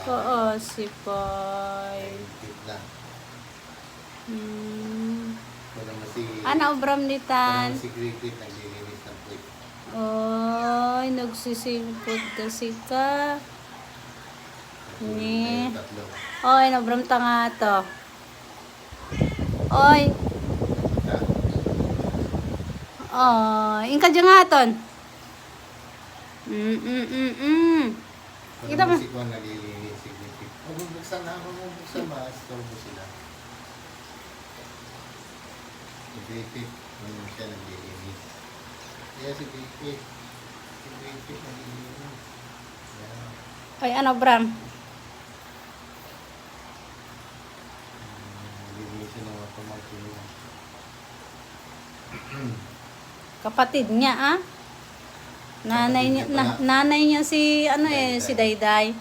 Oo, sipay. Mahigpit lang. Ito naman si... Ano, obram Ito nitan? naman si Cricket, naglilinis ng puwit. Oy, nagsisingpot kasi ka. Ni. Yung tatlo. Oy, nobram ta nga to. Oy. Ika. Oy, ingka dyan nga ton. Ito Kita mo. naman si Kwan, naglilinis si Cricket. Magbubuksan na ako, magbuksan ba? Storbo sila. Si Cricket, ano siya naglilinis. Kaya si Cricket. Si Cricket naglilinis. Yan. Oy, ano, Bram? Naglilinis ng mga pamangkin niya. Kapatid niya, ah. Nanay niya si, ano eh, si Dayday.